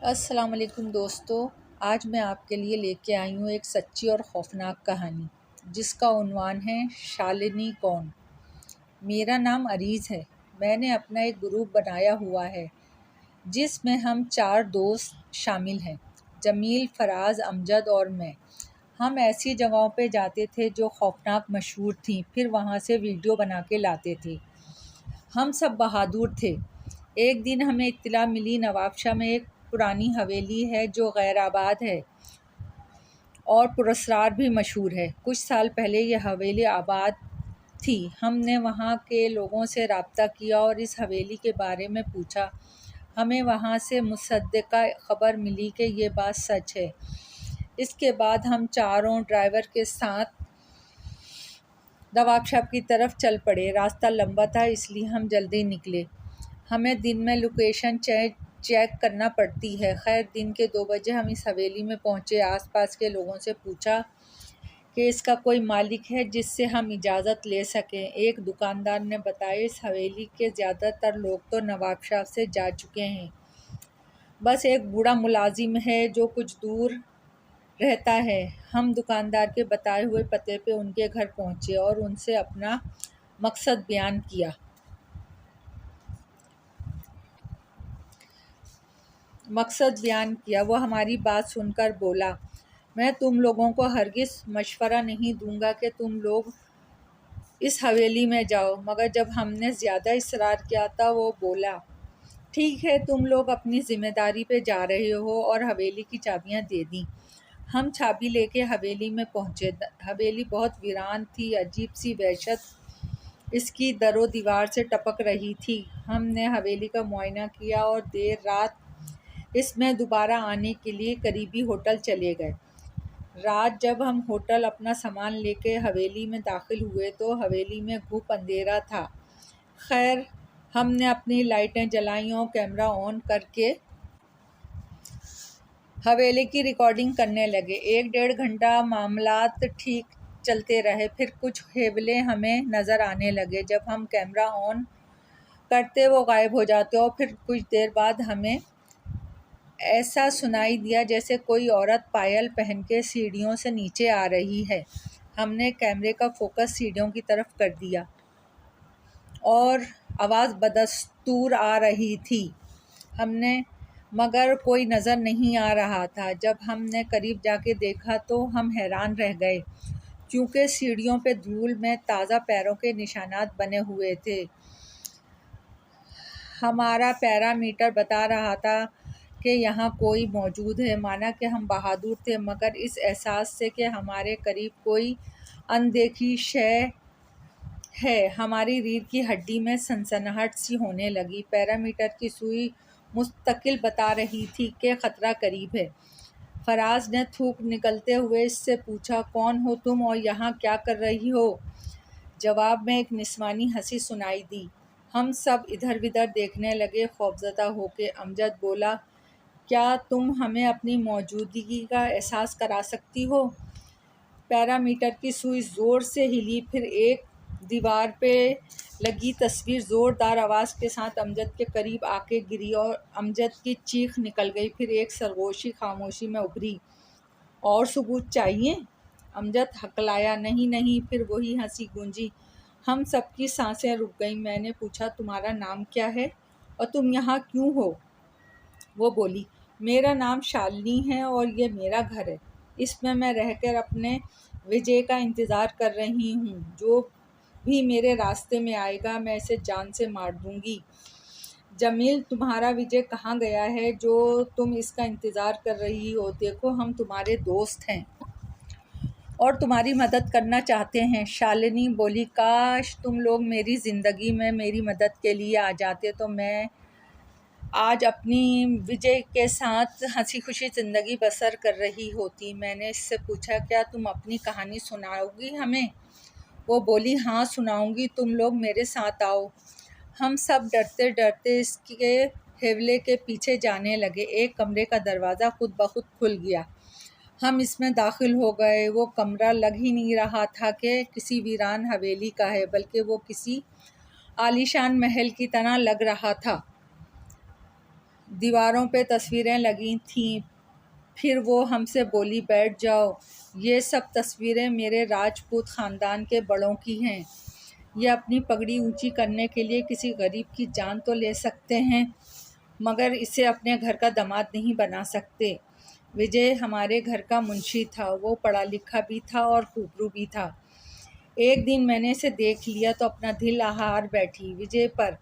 अस्सलाम वालेकुम दोस्तों। आज मैं आपके लिए लेके आई हूँ एक सच्ची और खौफनाक कहानी जिसका उन्वान है शालिनी कौन। मेरा नाम अरीज़ है। मैंने अपना एक ग्रुप बनाया हुआ है जिसमें हम 4 दोस्त शामिल हैं, जमील, फराज, अमजद और मैं। हम ऐसी जगहों पे जाते थे जो खौफनाक मशहूर थीं, फिर वहाँ से वीडियो बना के लाते थे। हम सब बहादुर थे। एक दिन हमें इत्तला मिली नवाबशाह में एक पुरानी हवेली है जो गैर आबाद है और पुरस्कार भी मशहूर है। कुछ साल पहले यह हवेली आबाद थी। हमने वहाँ के लोगों से रब्ता किया और इस हवेली के बारे में पूछा। हमें वहाँ से मुसद्दिक़ा खबर मिली कि ये बात सच है। इसके बाद हम चारों ड्राइवर के साथ नवाबशाह की तरफ चल पड़े। रास्ता लंबा था इसलिए हम जल्दी निकले। हमें दिन में लोकेशन चेक करना पड़ती है। खैर, दिन के 2 बजे हम इस हवेली में पहुँचे। आसपास के लोगों से पूछा कि इसका कोई मालिक है जिससे हम इजाज़त ले सकें। एक दुकानदार ने बताया इस हवेली के ज़्यादातर लोग तो नवाबशाह से जा चुके हैं, बस एक बूढ़ा मुलाजिम है जो कुछ दूर रहता है। हम दुकानदार के बताए हुए पते पे उनके घर पहुँचे और उनसे अपना मकसद बयान किया। वो हमारी बात सुनकर बोला, मैं तुम लोगों को हरगिज़ मशवरा नहीं दूंगा कि तुम लोग इस हवेली में जाओ। मगर जब हमने ज़्यादा इसरार किया था वो बोला, ठीक है, तुम लोग अपनी ज़िम्मेदारी पे जा रहे हो, और हवेली की चाबियां दे दी। हम चाबी लेके हवेली में पहुँचे। हवेली बहुत वीरान थी। अजीब सी वहशत इसकी दरो दीवार से टपक रही थी। हमने हवेली का मुआयना किया और देर रात इसमें दोबारा आने के लिए करीबी होटल चले गए। रात जब हम होटल अपना सामान लेके हवेली में दाखिल हुए तो हवेली में घुप अंधेरा था। खैर, हमने अपनी लाइटें जलाई और कैमरा ऑन करके हवेली की रिकॉर्डिंग करने लगे। 1-1.5 घंटा मामलात ठीक चलते रहे। फिर कुछ हेवले हमें नज़र आने लगे। जब हम कैमरा ऑन करते वो गायब हो जाते और फिर कुछ देर बाद हमें ऐसा सुनाई दिया जैसे कोई औरत पायल पहन के सीढ़ियों से नीचे आ रही है। हमने कैमरे का फोकस सीढ़ियों की तरफ कर दिया और आवाज़ बदस्तूर आ रही थी। मगर कोई नज़र नहीं आ रहा था। जब हमने करीब जाके देखा तो हम हैरान रह गए, क्योंकि सीढ़ियों पे धूल में ताज़ा पैरों के निशानात बने हुए थे। हमारा पैरामीटर बता रहा था कि यहाँ कोई मौजूद है। माना कि हम बहादुर थे, मगर इस एहसास से कि हमारे करीब कोई अनदेखी शय है, हमारी रीढ़ की हड्डी में सनसनाहट सी होने लगी। पैरामीटर की सुई मुस्तकिल बता रही थी कि ख़तरा करीब है। फराज ने थूक निकलते हुए इससे पूछा, कौन हो तुम और यहाँ क्या कर रही हो? जवाब में एक निस्वानी हंसी सुनाई दी। हम सब इधर उधर देखने लगे, खौफज़दा होके। अमजद बोला, क्या तुम हमें अपनी मौजूदगी का एहसास करा सकती हो? पैरामीटर की सुई ज़ोर से हिली। फिर एक दीवार पे लगी तस्वीर ज़ोरदार आवाज़ के साथ अमजद के करीब आके गिरी और अमजद की चीख निकल गई। फिर एक सरगोशी खामोशी में उभरी। और सबूत चाहिए? अमजद हकलाया, नहीं नहीं। फिर वही हंसी गूंजी। हम सबकी सांसें रुक गईं। मैंने पूछा, तुम्हारा नाम क्या है और तुम यहाँ क्यों हो? वो बोली, मेरा नाम शालिनी है और ये मेरा घर है। इसमें मैं रहकर अपने विजय का इंतज़ार कर रही हूँ। जो भी मेरे रास्ते में आएगा मैं इसे जान से मार दूँगी। जमील, तुम्हारा विजय कहाँ गया है जो तुम इसका इंतज़ार कर रही हो? देखो, हम तुम्हारे दोस्त हैं और तुम्हारी मदद करना चाहते हैं। शालिनी बोली, काश तुम लोग मेरी ज़िंदगी में मेरी मदद के लिए आ जाते तो मैं आज अपनी विजय के साथ हंसी खुशी ज़िंदगी बसर कर रही होती। मैंने इससे पूछा, क्या तुम अपनी कहानी सुनाओगी हमें? वो बोली, हाँ सुनाऊंगी, तुम लोग मेरे साथ आओ। हम सब डरते डरते इसके हेवले के पीछे जाने लगे। एक कमरे का दरवाज़ा खुद ब खुद खुल गया। हम इसमें दाखिल हो गए। वो कमरा लग ही नहीं रहा था कि किसी वीरान हवेली का है, बल्कि वो किसी आलीशान महल की तरह लग रहा था। दीवारों पे तस्वीरें लगी थीं। फिर वो हमसे बोली, बैठ जाओ, ये सब तस्वीरें मेरे राजपूत ख़ानदान के बड़ों की हैं। ये अपनी पगड़ी ऊंची करने के लिए किसी गरीब की जान तो ले सकते हैं, मगर इसे अपने घर का दामाद नहीं बना सकते। विजय हमारे घर का मुंशी था। वो पढ़ा लिखा भी था और खूबरू भी था। एक दिन मैंने इसे देख लिया तो अपना दिल हार बैठी विजय पर।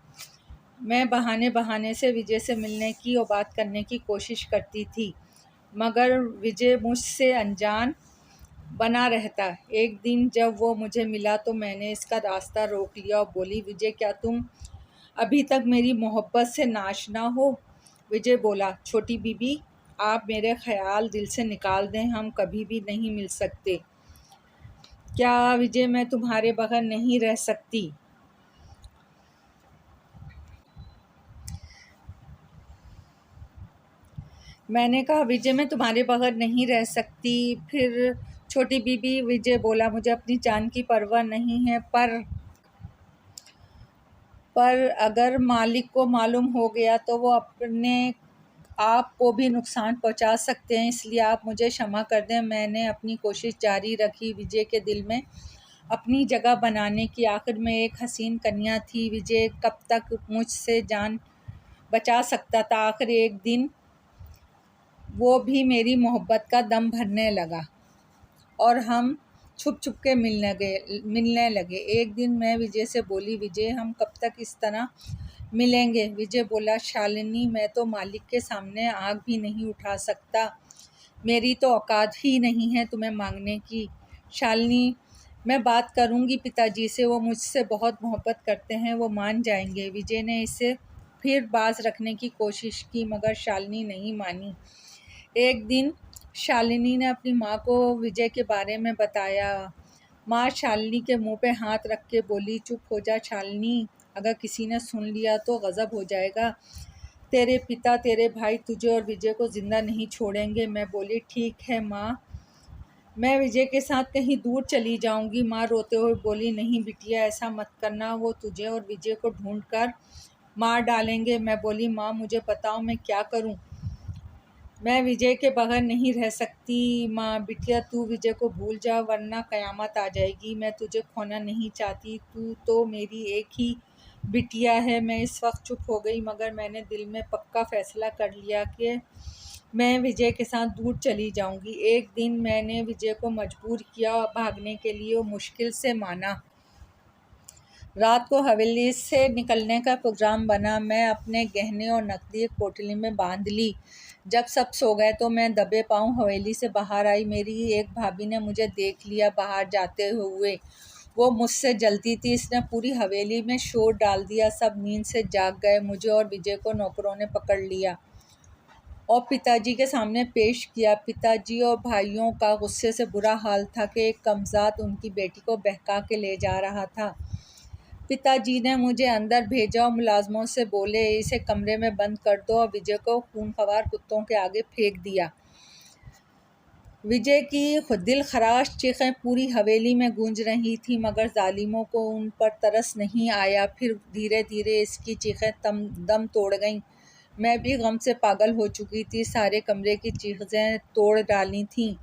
मैं बहाने बहाने से विजय से मिलने की और बात करने की कोशिश करती थी, मगर विजय मुझसे अनजान बना रहता। एक दिन जब वो मुझे मिला तो मैंने इसका रास्ता रोक लिया और बोली, विजय, क्या तुम अभी तक मेरी मोहब्बत से नाशना हो? विजय बोला, छोटी बीबी, आप मेरे ख्याल दिल से निकाल दें, हम कभी भी नहीं मिल सकते। क्या विजय, मैं तुम्हारे बगैर नहीं रह सकती? मैंने कहा, विजय, मैं तुम्हारे बगैर नहीं रह सकती। फिर छोटी बीबी विजय बोला, मुझे अपनी जान की परवाह नहीं है, पर अगर मालिक को मालूम हो गया तो वो अपने आप को भी नुकसान पहुंचा सकते हैं, इसलिए आप मुझे क्षमा कर दें। मैंने अपनी कोशिश जारी रखी विजय के दिल में अपनी जगह बनाने की। आखिर में एक हसीन कन्या थी। विजय कब तक मुझसे जान बचा सकता था? आखिर एक दिन वो भी मेरी मोहब्बत का दम भरने लगा और हम छुप छुप के मिलने लगे। एक दिन मैं विजय से बोली, विजय, हम कब तक इस तरह मिलेंगे? विजय बोला, शालिनी, मैं तो मालिक के सामने आग भी नहीं उठा सकता। मेरी तो औकात ही नहीं है तुम्हें मांगने की। शालिनी, मैं बात करूंगी पिताजी से, वो मुझसे बहुत मोहब्बत करते हैं, वो मान जाएंगे। विजय ने इसे फिर बाज रखने की कोशिश की, मगर शालिनी नहीं मानी। एक दिन शालिनी ने अपनी माँ को विजय के बारे में बताया। माँ शालिनी के मुंह पे हाथ रख के बोली, चुप हो जा शालिनी, अगर किसी ने सुन लिया तो गज़ब हो जाएगा। तेरे पिता, तेरे भाई तुझे और विजय को ज़िंदा नहीं छोड़ेंगे। मैं बोली, ठीक है माँ, मैं विजय के साथ कहीं दूर चली जाऊंगी। माँ रोते हुए बोली, नहीं बिटिया, ऐसा मत करना, वो तुझे और विजय को ढूंढ कर मार डालेंगे। मैं बोली, माँ, मुझे बताओ मैं क्या करूं? मैं विजय के बगैर नहीं रह सकती। माँ, बिटिया, तू विजय को भूल जा, वरना कयामत आ जाएगी। मैं तुझे खोना नहीं चाहती, तू तो मेरी एक ही बिटिया है। मैं इस वक्त चुप हो गई, मगर मैंने दिल में पक्का फ़ैसला कर लिया कि मैं विजय के साथ दूर चली जाऊंगी। एक दिन मैंने विजय को मजबूर किया भागने के लिए, वो मुश्किल से माना। रात को हवेली से निकलने का प्रोग्राम बना। मैं अपने गहने और नकदी एक पोटली में बांध ली। जब सब सो गए तो मैं दबे पाँव हवेली से बाहर आई। मेरी एक भाभी ने मुझे देख लिया बाहर जाते हुए। वो मुझसे जलती थी। इसने पूरी हवेली में शोर डाल दिया। सब नींद से जाग गए। मुझे और विजय को नौकरों ने पकड़ लिया और पिताजी के सामने पेश किया। पिताजी और भाइयों का गुस्से से बुरा हाल था कि एक कमज़ाद उनकी बेटी को बहका के ले जा रहा था। पिताजी ने मुझे अंदर भेजा और मुलाजमों से बोले, इसे कमरे में बंद कर दो, और विजय को खूनख्वार कुत्तों के आगे फेंक दिया। विजय की दिल खराश चीखें पूरी हवेली में गूंज रही थी, मगर जालिमों को उन पर तरस नहीं आया। फिर धीरे धीरे इसकी चीखें दम तोड़ गईं। मैं भी गम से पागल हो चुकी थी। सारे कमरे की चीज़ें तोड़ डाली थीं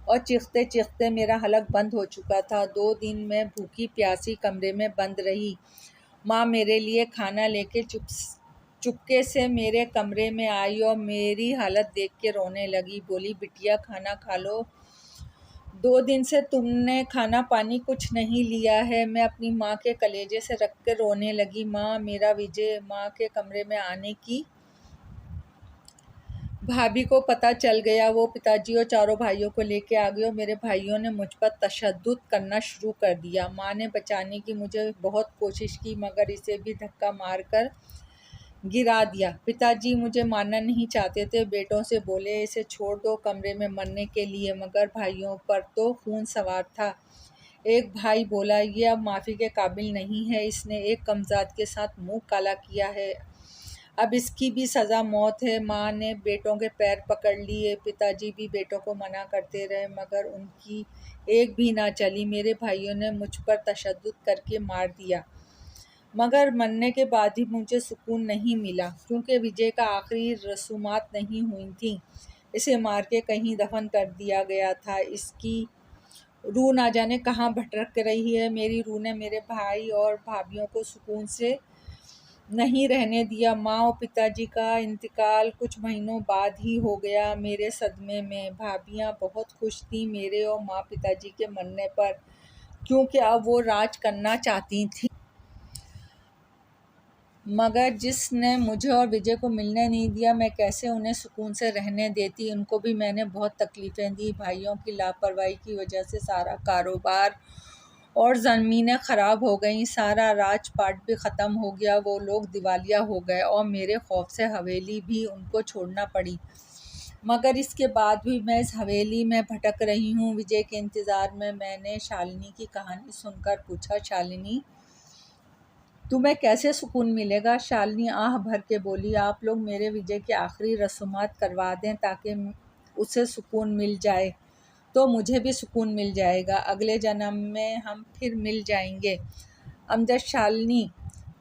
और चीखते चीखते मेरा हलक बंद हो चुका था। 2 दिन मैं भूखी प्यासी कमरे में बंद रही। माँ मेरे लिए खाना लेके चुपके से मेरे कमरे में आई और मेरी हालत देख के रोने लगी। बोली, बिटिया, खाना खा लो, 2 दिन से तुमने खाना पानी कुछ नहीं लिया है। मैं अपनी माँ के कलेजे से रख कर रोने लगी। माँ, मेरा विजय। माँ के कमरे में आने की भाभी को पता चल गया। वो पिताजी और चारों भाइयों को लेके आ गई और मेरे भाइयों ने मुझ पर तशद्दुद करना शुरू कर दिया। माँ ने बचाने की मुझे बहुत कोशिश की, मगर इसे भी धक्का मारकर गिरा दिया। पिताजी मुझे मारना नहीं चाहते थे। बेटों से बोले, इसे छोड़ दो कमरे में मरने के लिए, मगर भाइयों पर तो खून सवार था। एक भाई बोला, ये अब माफ़ी के काबिल नहीं है, इसने एक कमज़ाद के साथ मुंह काला किया है, अब इसकी भी सज़ा मौत है। माँ ने बेटों के पैर पकड़ लिए। पिताजी भी बेटों को मना करते रहे, मगर उनकी एक भी ना चली। मेरे भाइयों ने मुझ पर तशद्दुद करके मार दिया। मगर मरने के बाद भी मुझे सुकून नहीं मिला, क्योंकि विजय का आखिरी रसूमात नहीं हुई थी। इसे मार के कहीं दफन कर दिया गया था। इसकी रूह ना जाने कहाँ भटक रही है। मेरी रूह ने मेरे भाई और भाभीयों को सुकून से नहीं रहने दिया। माँ और पिताजी का इंतकाल कुछ महीनों बाद ही हो गया। मेरे सदमे में भाभियाँ बहुत खुश थीं मेरे और माँ पिताजी के मरने पर, क्योंकि अब वो राज करना चाहती थीं। मगर जिसने मुझे और विजय को मिलने नहीं दिया, मैं कैसे उन्हें सुकून से रहने देती। उनको भी मैंने बहुत तकलीफ़ें दी। भाइयों की लापरवाही की वजह से सारा कारोबार और ज़मीनें ख़राब हो गईं। सारा राजपाट भी ख़त्म हो गया। वो लोग दिवालिया हो गए और मेरे खौफ से हवेली भी उनको छोड़ना पड़ी। मगर इसके बाद भी मैं इस हवेली में भटक रही हूँ। विजय के इंतज़ार में मैंने शालिनी की कहानी सुनकर पूछा, शालिनी, तुम्हें कैसे सुकून मिलेगा? शालिनी आह भर के बोली, आप लोग मेरे विजय की आखिरी रसूमात करवा दें ताकि उसे सुकून मिल जाए, तो मुझे भी सुकून मिल जाएगा। अगले जन्म में हम फिर मिल जाएंगे। अमजद, शालिनी,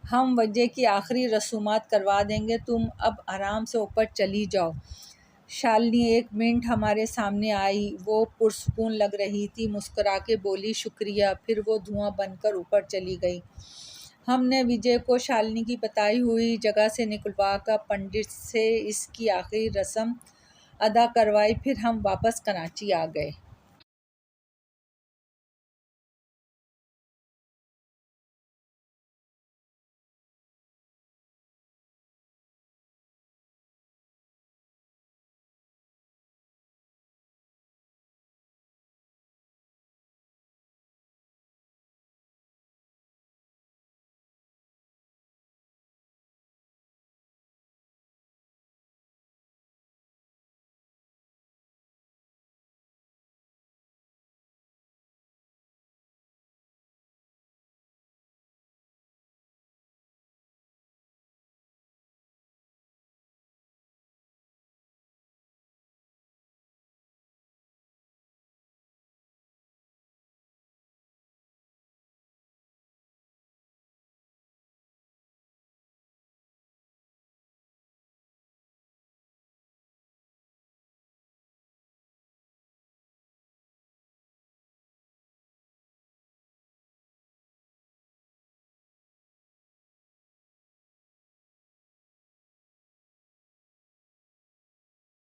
हम विजय की आखिरी रसूमात करवा देंगे, तुम अब आराम से ऊपर चली जाओ। शालिनी 1 मिनट हमारे सामने आई। वो पुरसुकून लग रही थी। मुस्कुरा के बोली, शुक्रिया। फिर वो धुआं बनकर ऊपर चली गई। हमने विजय को शालिनी की बताई हुई जगह से निकलवा कर पंडित से इसकी आखिरी रस्म अदा करवाई। फिर हम वापस कराची आ गए।